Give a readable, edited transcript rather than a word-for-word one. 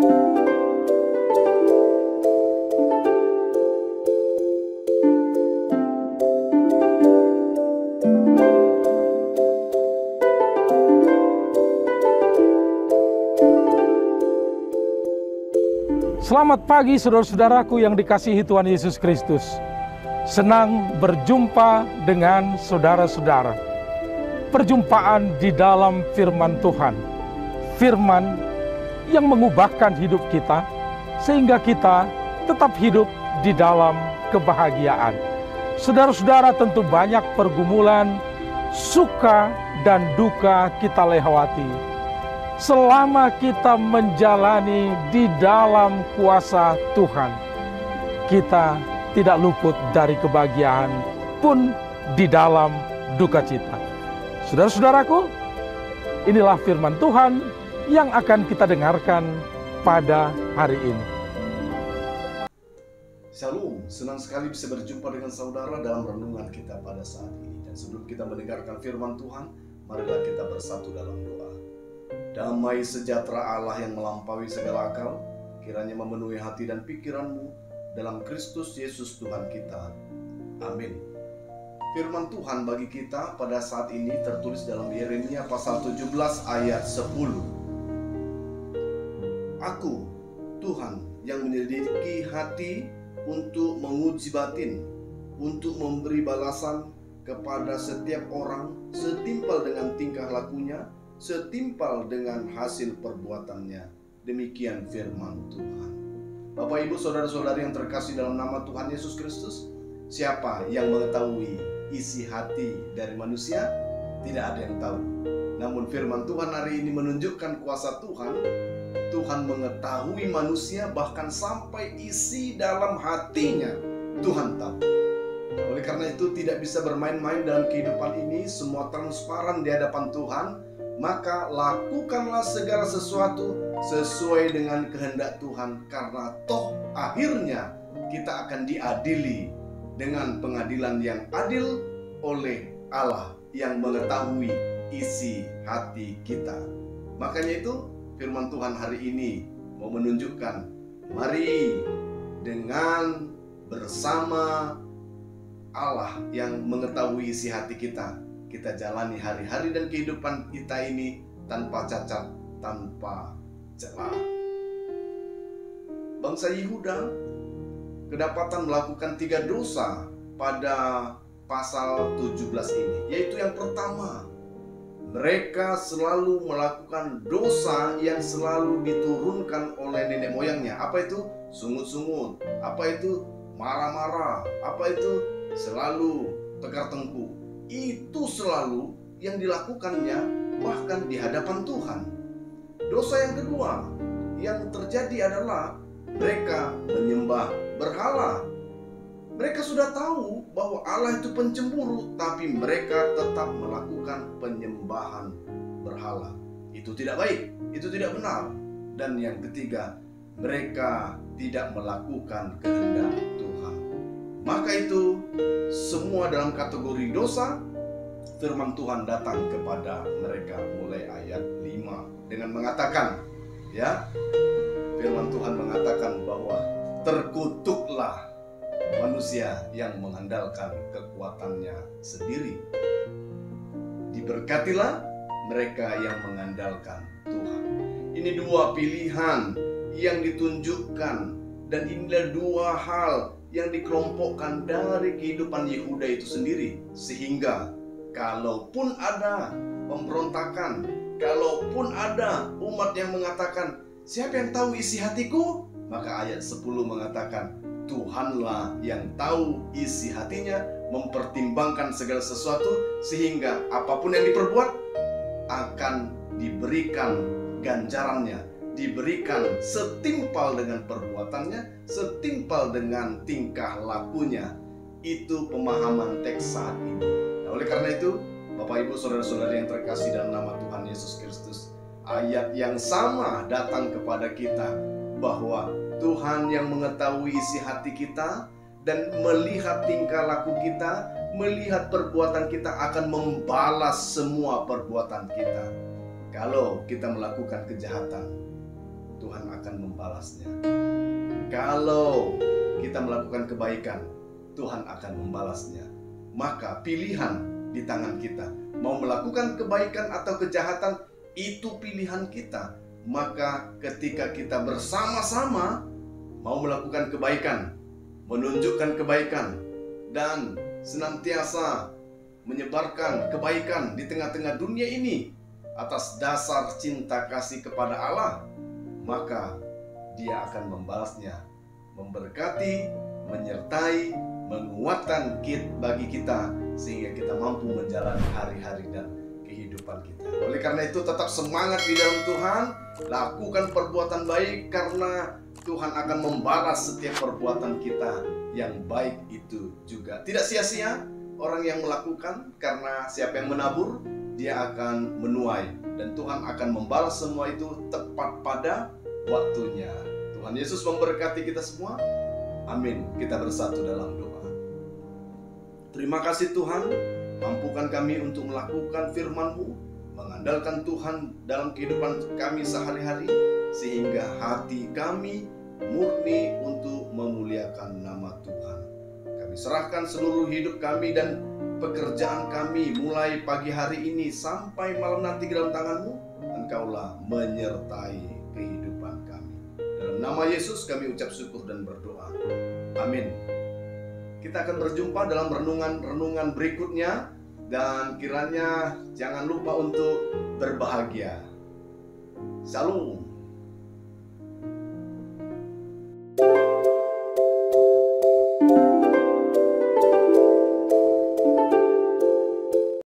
Selamat pagi saudara-saudaraku yang dikasihi Tuhan Yesus Kristus. Senang berjumpa dengan saudara-saudara. Perjumpaan di dalam firman Tuhan. Firman yang mengubahkan hidup kita sehingga kita tetap hidup di dalam kebahagiaan. Saudara-saudara, tentu banyak pergumulan, suka dan duka kita lewati. Selama kita menjalani di dalam kuasa Tuhan, kita tidak luput dari kebahagiaan pun di dalam duka cita. Saudara-saudaraku, inilah firman Tuhan yang akan kita dengarkan pada hari ini. Shalom, senang sekali bisa berjumpa dengan saudara dalam renungan kita pada saat ini. Dan sebelum kita mendengarkan firman Tuhan, marilah kita bersatu dalam doa. Damai sejahtera Allah yang melampaui segala akal, kiranya memenuhi hati dan pikiranmu dalam Kristus Yesus Tuhan kita. Amin. Firman Tuhan bagi kita pada saat ini tertulis dalam Yeremia pasal 17 ayat 10. Aku, Tuhan, yang menyelidiki hati untuk menguji batin, untuk memberi balasan kepada setiap orang setimpal dengan tingkah lakunya, setimpal dengan hasil perbuatannya. Demikian firman Tuhan. Bapak, Ibu, saudara-saudari yang terkasih dalam nama Tuhan Yesus Kristus, siapa yang mengetahui isi hati dari manusia? Tidak ada yang tahu. Namun firman Tuhan hari ini menunjukkan kuasa Tuhan. Tuhan mengetahui manusia, bahkan sampai isi dalam hatinya Tuhan tahu. Oleh karena itu tidak bisa bermain-main dalam kehidupan ini. Semua transparan di hadapan Tuhan. Maka lakukanlah segala sesuatu sesuai dengan kehendak Tuhan, karena toh akhirnya kita akan diadili dengan pengadilan yang adil oleh Allah yang mengetahui isi hati kita. Makanya itu firman Tuhan hari ini mau menunjukkan, mari dengan bersama Allah yang mengetahui isi hati kita, kita jalani hari-hari dan kehidupan kita ini tanpa cacat, tanpa celah. Bangsa Yehuda kedapatan melakukan 3 dosa pada pasal 17 ini. Yaitu yang pertama, mereka selalu melakukan dosa yang selalu diturunkan oleh nenek moyangnya. Apa itu? Sungut-sungut. Apa itu? Marah-marah. Apa itu? Selalu tegar tengkuk. Itu selalu yang dilakukannya bahkan di hadapan Tuhan. Dosa yang kedua yang terjadi adalah mereka menyembah berhala. Mereka sudah tahu bahwa Allah itu pencemburu, tapi mereka tetap melakukan penyembahan berhala. Itu tidak baik, itu tidak benar. Dan yang ketiga, mereka tidak melakukan kehendak Tuhan. Maka itu semua dalam kategori dosa. Firman Tuhan datang kepada mereka mulai ayat 5 dengan mengatakan, ya, firman Tuhan mengatakan bahwa terkutuklah manusia yang mengandalkan kekuatannya sendiri. Diberkatilah mereka yang mengandalkan Tuhan. Ini 2 pilihan yang ditunjukkan, dan inilah 2 hal yang dikelompokkan dari kehidupan Yehuda itu sendiri. Sehingga kalaupun ada pemberontakan, kalaupun ada umat yang mengatakan, siapa yang tahu isi hatiku? Maka ayat 10 mengatakan, Tuhanlah yang tahu isi hatinya, mempertimbangkan segala sesuatu, sehingga apapun yang diperbuat akan diberikan ganjarannya, diberikan setimpal dengan perbuatannya, setimpal dengan tingkah lakunya. Itu pemahaman teks saat ini. Nah, oleh karena itu, Bapak, Ibu, saudara-saudari yang terkasih dalam nama Tuhan Yesus Kristus, ayat yang sama datang kepada kita, bahwa Tuhan yang mengetahui isi hati kita dan melihat tingkah laku kita, melihat perbuatan kita, akan membalas semua perbuatan kita. Kalau kita melakukan kejahatan, Tuhan akan membalasnya. Kalau kita melakukan kebaikan, Tuhan akan membalasnya. Maka pilihan di tangan kita. Mau melakukan kebaikan atau kejahatan, itu pilihan kita. Maka ketika kita bersama-sama mau melakukan kebaikan, menunjukkan kebaikan, dan senantiasa menyebarkan kebaikan di tengah-tengah dunia ini atas dasar cinta kasih kepada Allah, maka Dia akan membalasnya, memberkati, menyertai, menguatkan bagi kita sehingga kita mampu menjalani hari-hari dan kehidupan kita. Oleh karena itu tetap semangat di dalam Tuhan, lakukan perbuatan baik karena Tuhan akan membalas setiap perbuatan kita yang baik itu juga. Tidak sia-sia orang yang melakukan, karena siapa yang menabur dia akan menuai, dan Tuhan akan membalas semua itu tepat pada waktunya. Tuhan Yesus memberkati kita semua. Amin. Kita bersatu dalam doa. Terima kasih Tuhan, mampukan kami untuk melakukan firman-Mu, mengandalkan Tuhan dalam kehidupan kami sehari-hari, sehingga hati kami murni untuk memuliakan nama Tuhan. Kami serahkan seluruh hidup kami dan pekerjaan kami mulai pagi hari ini sampai malam nanti ke dalam tangan-Mu. Engkaulah menyertai kehidupan kami. Dalam nama Yesus kami ucap syukur dan berdoa. Amin. Kita akan berjumpa dalam renungan berikutnya, dan kiranya jangan lupa untuk berbahagia. Shalom.